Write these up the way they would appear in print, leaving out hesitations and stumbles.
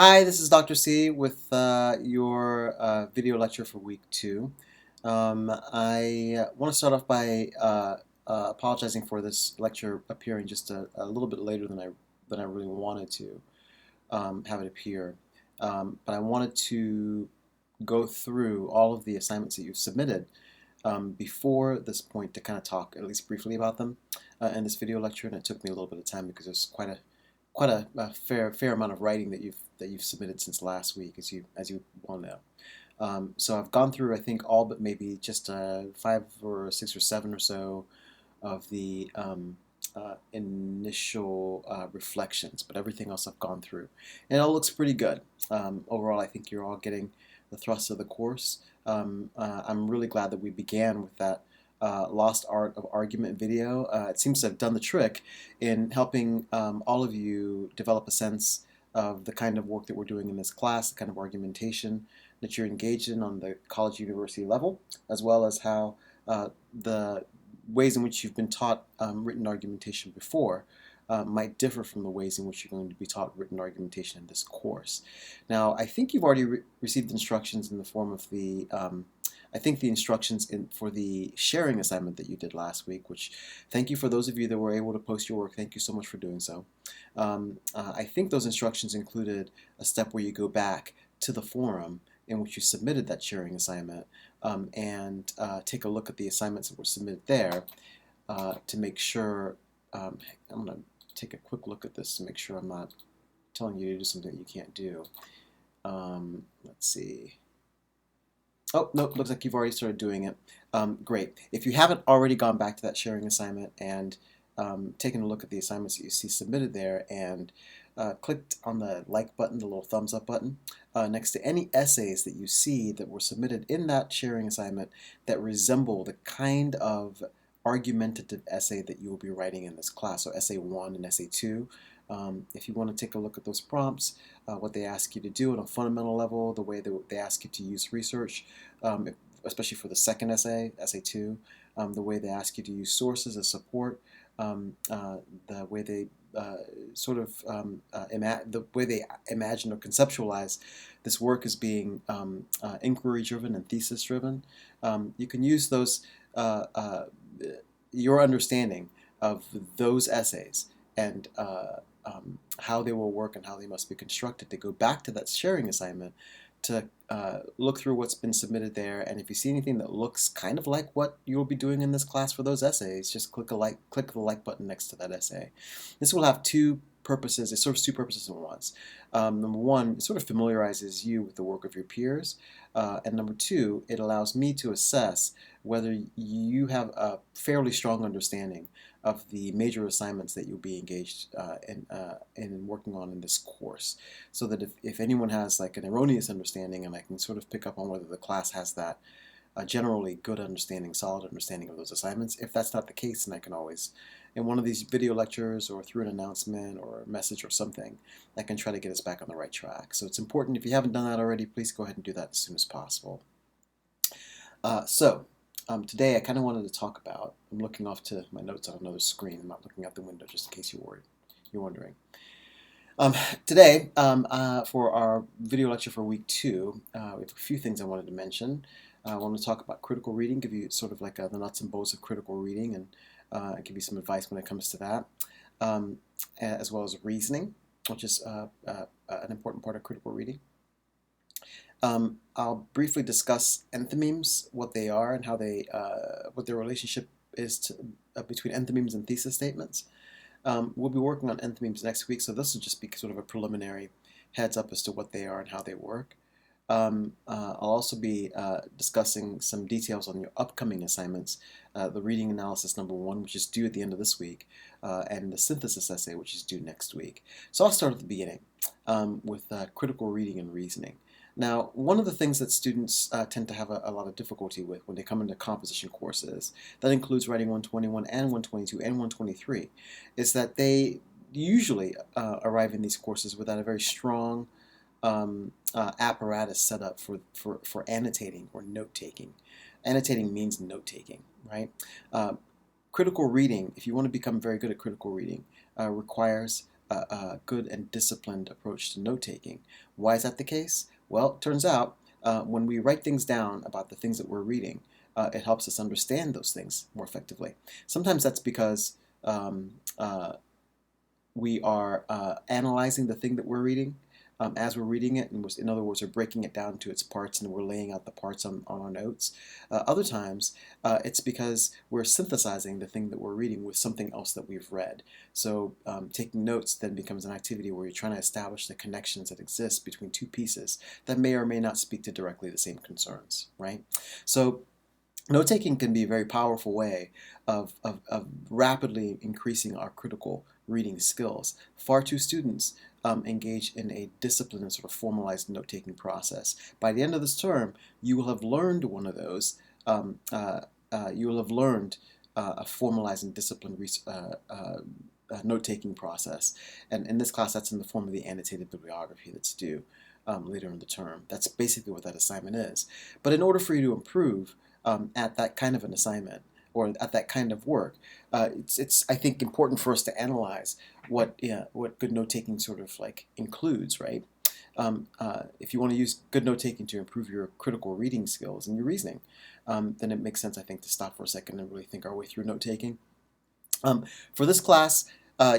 Hi, this is Dr. C with your video lecture for week 2. I want to start off by apologizing for this lecture appearing just a little bit later than I really wanted to have it appear. But I wanted to go through all of the assignments that you've submitted before this point to kind of talk at least briefly about them in this video lecture, and it took me a little bit of time because there's quite a fair amount of writing that you've submitted since last week, as you well know. So I've gone through, I think, all but maybe just 5 or 6 or 7 or so of the initial reflections, but everything else I've gone through, and it all looks pretty good. Overall, I think you're all getting the thrust of the course. I'm really glad that we began with that Lost Art of Argument video. It seems to have done the trick in helping all of you develop a sense of the kind of work that we're doing in this class, the kind of argumentation that you're engaged in on the college university level, as well as how the ways in which you've been taught written argumentation before might differ from the ways in which you're going to be taught written argumentation in this course. Now, I think you've already received instructions in the form of I think the instructions for the sharing assignment that you did last week, which thank you for those of you that were able to post your work. Thank you so much for doing so. I think those instructions included a step where you go back to the forum in which you submitted that sharing assignment and take a look at the assignments that were submitted there to make sure. I'm going to take a quick look at this to make sure I'm not telling you to do something that you can't do. Let's see. Oh, no, looks like you've already started doing it. Great. If you haven't already gone back to that sharing assignment and taken a look at the assignments that you see submitted there and clicked on the like button, the little thumbs up button, next to any essays that you see that were submitted in that sharing assignment that resemble the kind of argumentative essay that you will be writing in this class, so essay 1 and essay 2. If you want to take a look at those prompts, what they ask you to do on a fundamental level, the way they ask you to use research, especially for the second essay, essay 2, the way they ask you to use sources as support, the way they the way they imagine or conceptualize this work as being inquiry-driven and thesis-driven. You can use those your understanding of those essays and how they will work and how they must be constructed to go back to that sharing assignment to look through what's been submitted there, and if you see anything that looks kind of like what you'll be doing in this class for those essays, just click the like button next to that essay. This will have two purposes. It serves two purposes at once. Number one, it sort of familiarizes you with the work of your peers, and number two, it allows me to assess whether you have a fairly strong understanding of the major assignments that you'll be engaged in working on in this course, so that if anyone has like an erroneous understanding, and I can sort of pick up on whether the class has that generally good understanding, solid understanding of those assignments. If that's not the case, then I can always, in one of these video lectures or through an announcement or a message or something, I can try to get us back on the right track. So it's important, if you haven't done that already, please go ahead and do that as soon as possible. Today I kind of wanted to talk about, I'm looking off to my notes on another screen, I'm not looking out the window just in case you're wondering. Today, for our video lecture for week 2, we have a few things I wanted to mention. I want to talk about critical reading, give you sort of like the nuts and bolts of critical reading, and give you some advice when it comes to that, as well as reasoning, which is an important part of critical reading. I'll briefly discuss enthymemes, what they are, and how what their relationship is between enthymemes and thesis statements. We'll be working on enthymemes next week, so this will just be sort of a preliminary heads up as to what they are and how they work. I'll also be discussing some details on your upcoming assignments, the reading analysis number 1, which is due at the end of this week, and the synthesis essay, which is due next week. So I'll start at the beginning with critical reading and reasoning. Now, one of the things that students tend to have a lot of difficulty with when they come into composition courses, that includes writing 121 and 122 and 123, is that they usually arrive in these courses without a very strong apparatus set up for annotating or note-taking. Annotating means note-taking, right? Critical reading, if you want to become very good at critical reading, requires good and disciplined approach to note-taking. Why is that the case? Well, it turns out when we write things down about the things that we're reading, it helps us understand those things more effectively. Sometimes that's because um, uh, we are analyzing the thing that we're reading as we're reading it, and in other words, we're breaking it down to its parts and we're laying out the parts on our notes. Other times, it's because we're synthesizing the thing that we're reading with something else that we've read. So taking notes then becomes an activity where you're trying to establish the connections that exist between two pieces that may or may not speak to directly the same concerns, right? So note-taking can be a very powerful way of rapidly increasing our critical reading skills. Far too students engage in a disciplined and sort of formalized note-taking process. By the end of this term, you will have learned one of those. You will have learned a formalized and disciplined note-taking process. And in this class, that's in the form of the annotated bibliography that's due later in the term. That's basically what that assignment is. But in order for you to improve at that kind of an assignment or at that kind of work, it's I think important for us to analyze what good note taking sort of like includes, right? If you want to use good note taking to improve your critical reading skills and your reasoning, then it makes sense, I think, to stop for a second and really think our way through note taking. For this class,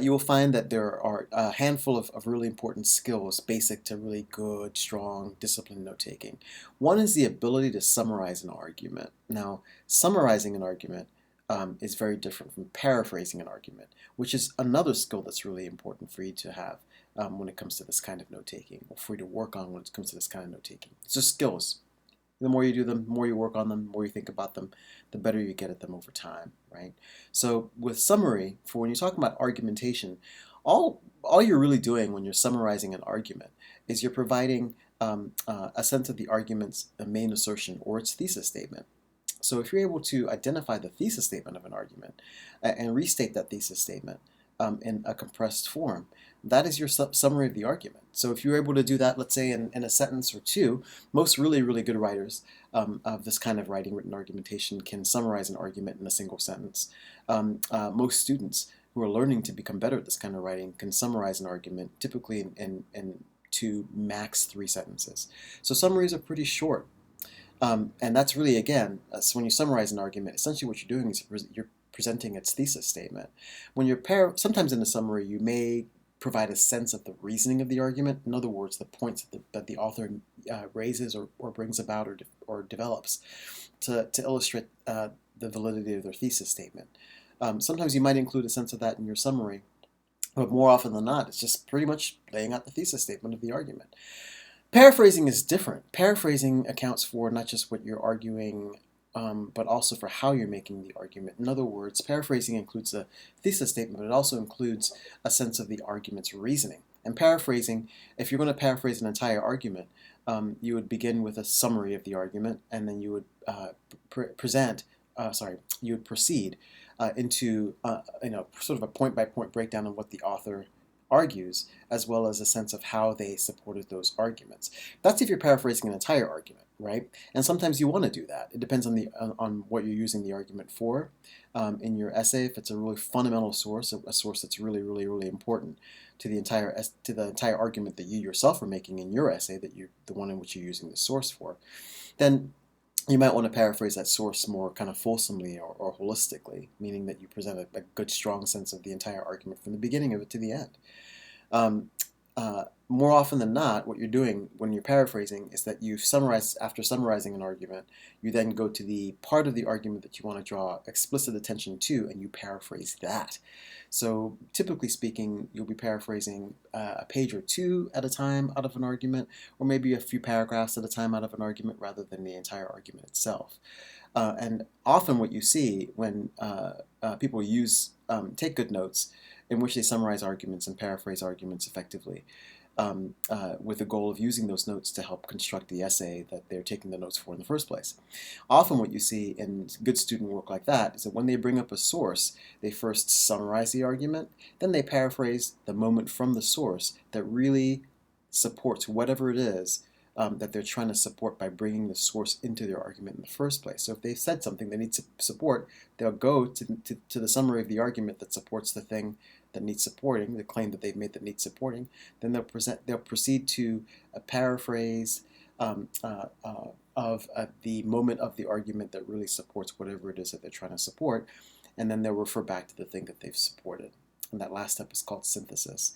you will find that there are a handful of really important skills basic to really good, strong, disciplined note-taking. One is the ability to summarize an argument. Now, summarizing an argument is very different from paraphrasing an argument, which is another skill that's really important for you to have when it comes to this kind of note-taking, or for you to work on when it comes to this kind of note-taking. It's just skills. The more you do them, the more you work on them, the more you think about them, the better you get at them over time, right? So with summary, for when you're talking about argumentation, all you're really doing when you're summarizing an argument is you're providing a sense of the argument's main assertion or its thesis statement. So if you're able to identify the thesis statement of an argument and restate that thesis statement in a compressed form, that is your summary of the argument. So if you're able to do that, let's say in a sentence or two, most really, really good writers of this kind of written argumentation can summarize an argument in a single sentence. Most students who are learning to become better at this kind of writing can summarize an argument typically in 2, max 3 sentences. So summaries are pretty short. And that's really, again, so when you summarize an argument, essentially what you're doing is you're presenting its thesis statement. When you're sometimes in a summary, you may provide a sense of the reasoning of the argument. In other words, the points that the author raises or brings about or develops to illustrate the validity of their thesis statement. Sometimes you might include a sense of that in your summary, but more often than not, it's just pretty much laying out the thesis statement of the argument. Paraphrasing is different. Paraphrasing accounts for not just what you're arguing, but also for how you're making the argument. In other words, paraphrasing includes a thesis statement, but it also includes a sense of the argument's reasoning. And paraphrasing, if you're going to paraphrase an entire argument, you would begin with a summary of the argument, and then you would you would proceed into sort of a point-by-point breakdown of what the author argues, as well as a sense of how they supported those arguments. That's if you're paraphrasing an entire argument, right? And sometimes you want to do that. It depends on what you're using the argument for. In your essay, if it's a really fundamental source, a source that's really, really, really important to the entire argument that you yourself are making in your essay, the one in which you're using the source for, then you might want to paraphrase that source more kind of fulsomely or holistically, meaning that you present a good, strong sense of the entire argument from the beginning of it to the end. More often than not, what you're doing when you're paraphrasing is that after summarizing an argument, you then go to the part of the argument that you want to draw explicit attention to, and you paraphrase that. So typically speaking, you'll be paraphrasing a page or two at a time out of an argument, or maybe a few paragraphs at a time out of an argument rather than the entire argument itself. And often what you see when people take good notes in which they summarize arguments and paraphrase arguments effectively, with the goal of using those notes to help construct the essay that they're taking the notes for in the first place. Often what you see in good student work like that is that when they bring up a source, they first summarize the argument, then they paraphrase the moment from the source that really supports whatever it is that they're trying to support by bringing the source into their argument in the first place. So if they've said something they need to support, they'll go to the summary of the argument that supports the thing that needs supporting, the claim that they've made that needs supporting, then they'll proceed to a paraphrase of the moment of the argument that really supports whatever it is that they're trying to support, and then they'll refer back to the thing that they've supported. And that last step is called synthesis.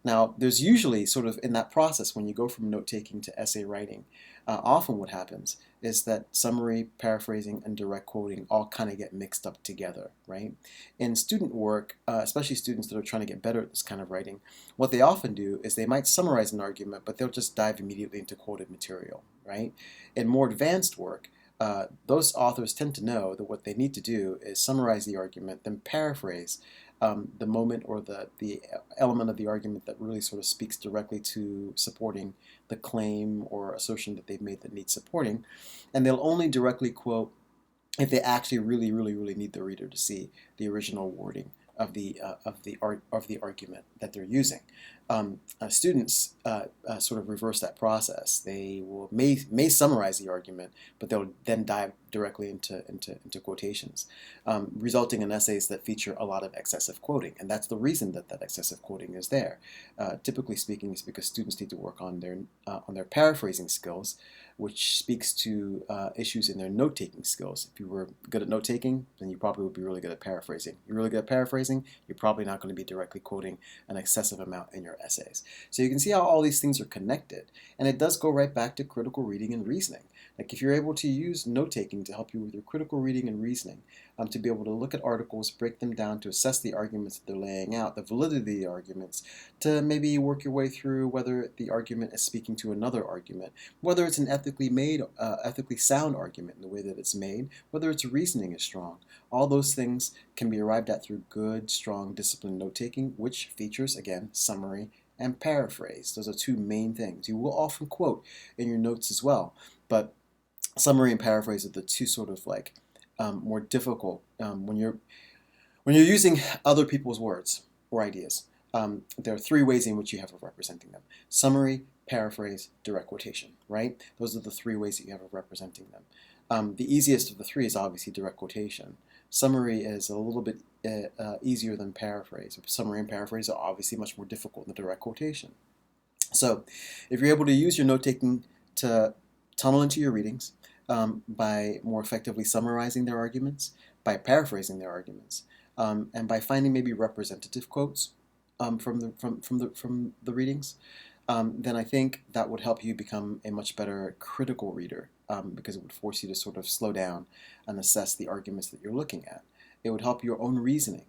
Now, there's usually sort of in that process when you go from note-taking to essay writing, often what happens is that summary, paraphrasing, and direct quoting all kind of get mixed up together, right? In student work, especially students that are trying to get better at this kind of writing, what they often do is they might summarize an argument, but they'll just dive immediately into quoted material, right? In more advanced work, those authors tend to know that what they need to do is summarize the argument, then paraphrase the moment or the element of the argument that really sort of speaks directly to supporting the claim or assertion that they've made that needs supporting. And they'll only directly quote if they actually really need the reader to see the original wording of the argument that they're using. Students sort of reverse that process. They may summarize the argument, but they'll then dive directly into quotations, resulting in essays that feature a lot of excessive quoting. And that's the reason that that excessive quoting is there. Typically speaking, it's because students need to work on their paraphrasing skills, which speaks to issues in their note-taking skills. If you were good at note-taking, then you probably would be really good at paraphrasing. You're really good at paraphrasing, you're probably not going to be directly quoting an excessive amount in your essays. So you can see how all these things are connected. And it does go right back to critical reading and reasoning. Like if you're able to use note-taking to help you with your critical reading and reasoning, to be able to look at articles, break them down, to assess the arguments that they're laying out, the validity of the arguments, to maybe work your way through whether the argument is speaking to another argument, whether it's an ethically sound argument in the way that it's made, whether its reasoning is strong. All those things can be arrived at through good, strong, disciplined note-taking, which features, again, summary and paraphrase. Those are two main things. You will often quote in your notes as well, but summary and paraphrase are the two sort of like more difficult when you're using other people's words or ideas. There are three ways in which you have of representing them: summary, paraphrase, direct quotation, right? Those are the three ways that you have of representing them. The easiest of the three is obviously direct quotation. Summary is a little bit easier than paraphrase. Summary and paraphrase are obviously much more difficult than direct quotation. So if you're able to use your note-taking to tunnel into your readings by more effectively summarizing their arguments, by paraphrasing their arguments, and by finding maybe representative quotes from the readings, then I think that would help you become a much better critical reader, because it would force you to sort of slow down and assess the arguments that you're looking at. It would help your own reasoning,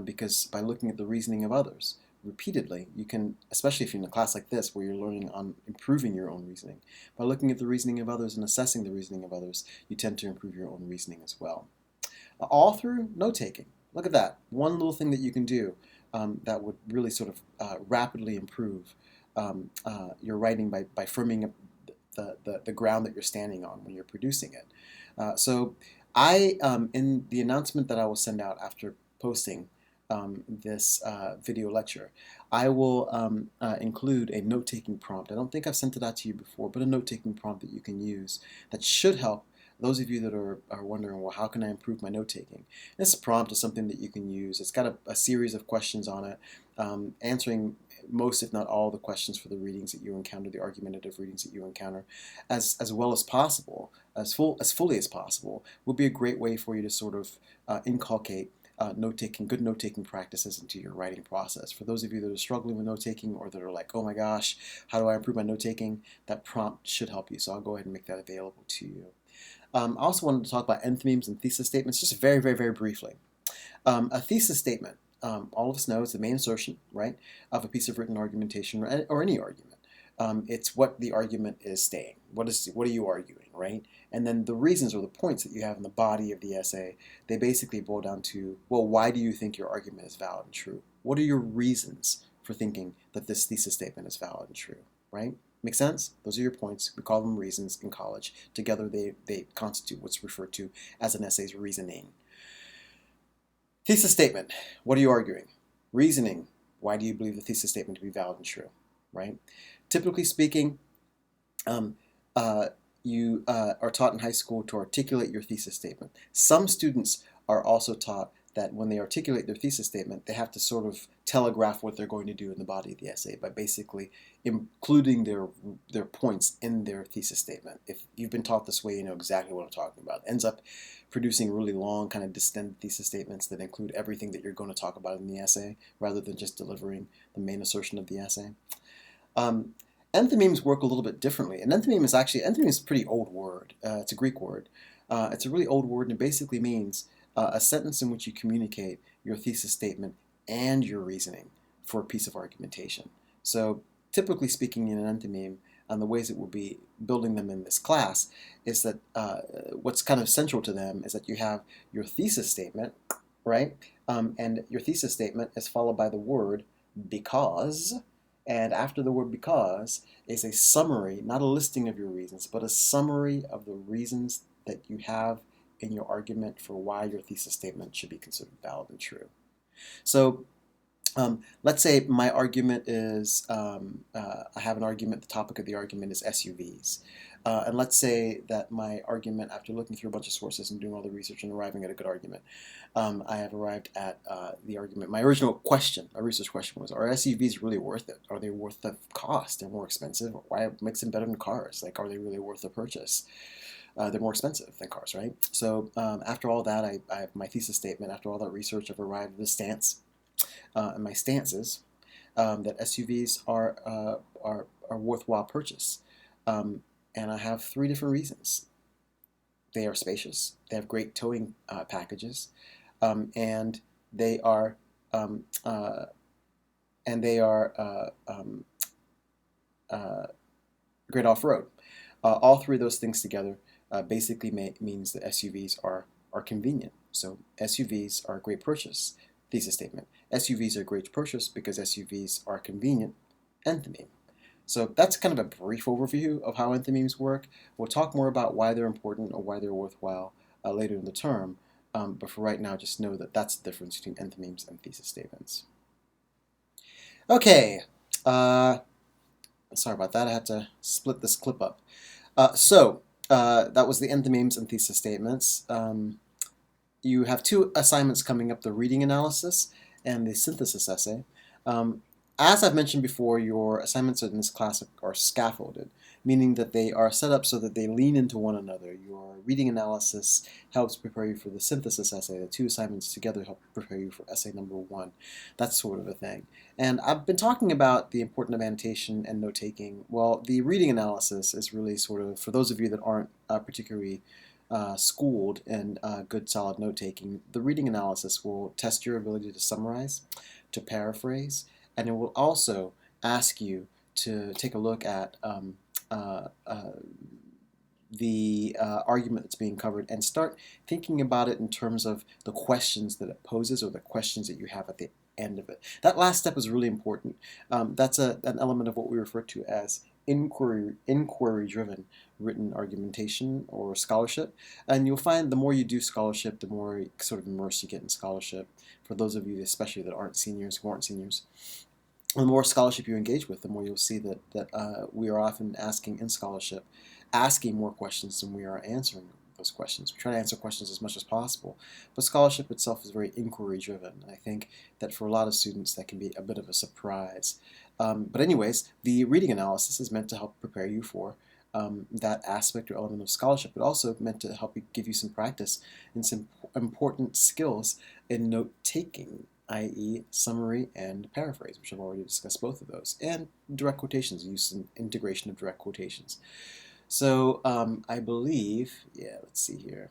because by looking at the reasoning of others repeatedly, you can, especially if you're in a class like this where you're learning on improving your own reasoning, by looking at the reasoning of others and assessing the reasoning of others, you tend to improve your own reasoning as well. All through note-taking. Look at that. One little thing that you can do that would really sort of rapidly improve your writing by firming up the ground that you're standing on when you're producing it. So I, in the announcement that I will send out after posting this video lecture, I will include a note-taking prompt. I don't think I've sent it out to you before, but a note-taking prompt that you can use that should help those of you that are wondering, well, how can I improve my note-taking? This prompt is something that you can use. It's got a series of questions on it, answering most, if not all, the questions for the readings that you encounter, the argumentative readings that you encounter, as well as possible, as fully as possible, would be a great way for you to sort of inculcate good note-taking practices into your writing process. For those of you that are struggling with note-taking or that are like, oh my gosh, how do I improve my note-taking? That prompt should help you, so I'll go ahead and make that available to you. I also wanted to talk about enthemes and thesis statements just very, very, very briefly. A thesis statement, all of us know, is the main assertion, right, of a piece of written argumentation or any argument. It's what the argument is saying. What are you arguing, right? And then the reasons or the points that you have in the body of the essay, they basically boil down to, well, why do you think your argument is valid and true? What are your reasons for thinking that this thesis statement is valid and true, right? Make sense? Those are your points. We call them reasons in college. Together they constitute what's referred to as an essay's reasoning. Thesis statement. What are you arguing? Reasoning. Why do you believe the thesis statement to be valid and true, right? Typically speaking, you are taught in high school to articulate your thesis statement. Some students are also taught that when they articulate their thesis statement, they have to sort of telegraph what they're going to do in the body of the essay by basically including their points in their thesis statement. If you've been taught this way, you know exactly what I'm talking about. It ends up producing really long, kind of distended thesis statements that include everything that you're going to talk about in the essay, rather than just delivering the main assertion of the essay. Enthymemes work a little bit differently. An enthymeme is a pretty old word. It's a Greek word. It's a really old word, and it basically means a sentence in which you communicate your thesis statement and your reasoning for a piece of argumentation. So typically speaking, in an enthymeme, and the ways that we'll be building them in this class, is that what's kind of central to them is that you have your thesis statement, right? And your thesis statement is followed by the word because, and after the word because is a summary, not a listing of your reasons, but a summary of the reasons that you have in your argument for why your thesis statement should be considered valid and true. So let's say my argument is, I have an argument, the topic of the argument is SUVs. And let's say that my argument, after looking through a bunch of sources and doing all the research and arriving at a good argument, I have arrived at the argument. My original question, my research question was, are SUVs really worth it? Are they worth the cost? They're more expensive. Why makes them better than cars? Like, are they really worth the purchase? They're more expensive than cars, right? So after all that, I have my thesis statement. After all that research, I've arrived at a stance. And my stance is that SUVs are worthwhile purchase. And I have 3 different reasons. They are spacious, they have great towing packages, and they are great off-road. All 3 of those things together basically means that SUVs are convenient. So SUVs are a great purchase. Thesis statement. SUVs are a great purchase because SUVs are convenient. Enthymeme. So that's kind of a brief overview of how enthymemes work. We'll talk more about why they're important or why they're worthwhile later in the term. But for right now, just know that that's the difference between enthymemes and thesis statements. Okay. Sorry about that. I had to split this clip up. So that was the enthymemes and thesis statements. You have 2 assignments coming up, the reading analysis and the synthesis essay. As I've mentioned before, your assignments in this class are scaffolded, meaning that they are set up so that they lean into one another. Your reading analysis helps prepare you for the synthesis essay. The 2 assignments together help prepare you for essay number 1, that sort of a thing. And I've been talking about the importance of annotation and note-taking. Well, the reading analysis is really sort of, for those of you that aren't particularly schooled in good solid note-taking, the reading analysis will test your ability to summarize, to paraphrase, and it will also ask you to take a look at the argument that's being covered and start thinking about it in terms of the questions that it poses or the questions that you have at the end of it. That last step is really important. That's an element of what we refer to as inquiry-driven written argumentation or scholarship. And you'll find the more you do scholarship, the more sort of immersed you get in scholarship. For those of you especially that aren't seniors, who aren't seniors, the more scholarship you engage with, the more you'll see that we are often asking in scholarship, asking more questions than we are answering those questions. We try to answer questions as much as possible, but scholarship itself is very inquiry-driven, and I think that for a lot of students that can be a bit of a surprise. But anyways, the reading analysis is meant to help prepare you for that aspect or element of scholarship, but also meant to help you give you some practice and some important skills in note-taking, i.e. summary and paraphrase, which I've already discussed both of those, and direct quotations, use and integration of direct quotations. So I believe, yeah, let's see here.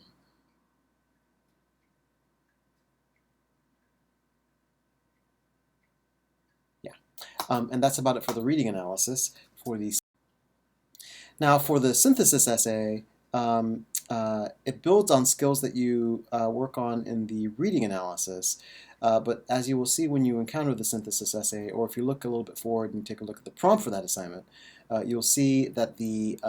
Yeah, and that's about it for the reading analysis. Now for the synthesis essay, it builds on skills that you work on in the reading analysis. But as you will see when you encounter the synthesis essay, or if you look a little bit forward and take a look at the prompt for that assignment, you'll see that the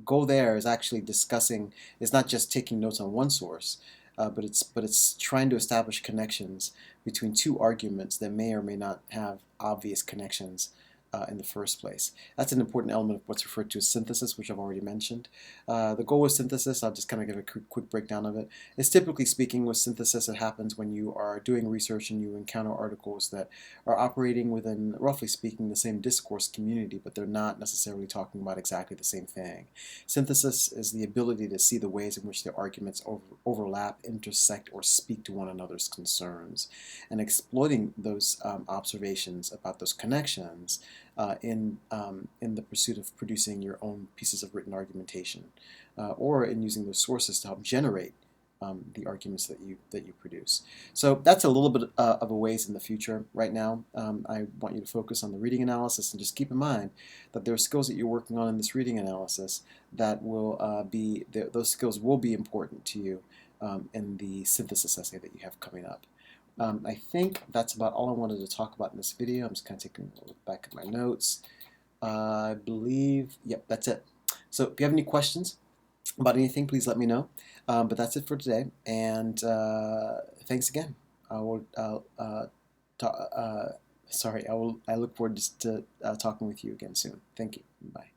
goal there is actually discussing, is not just taking notes on one source, but it's trying to establish connections between 2 arguments that may or may not have obvious connections in the first place. That's an important element of what's referred to as synthesis, which I've already mentioned. The goal with synthesis, I'll just kind of give a quick breakdown of it, is typically speaking with synthesis, it happens when you are doing research and you encounter articles that are operating within, roughly speaking, the same discourse community, but they're not necessarily talking about exactly the same thing. Synthesis is the ability to see the ways in which the arguments overlap, intersect, or speak to one another's concerns, and exploiting those observations about those connections in the pursuit of producing your own pieces of written argumentation, or in using those sources to help generate the arguments that you produce. So that's a little bit of a ways in the future. Right now, I want you to focus on the reading analysis, and just keep in mind that there are skills that you're working on in this reading analysis that will those skills will be important to you in the synthesis essay that you have coming up. I think that's about all I wanted to talk about in this video. I'm just kind of taking a look back at my notes. I believe, yep, that's it. So if you have any questions about anything, please let me know. But that's it for today, and thanks again. I will. I look forward to talking with you again soon. Thank you. Bye.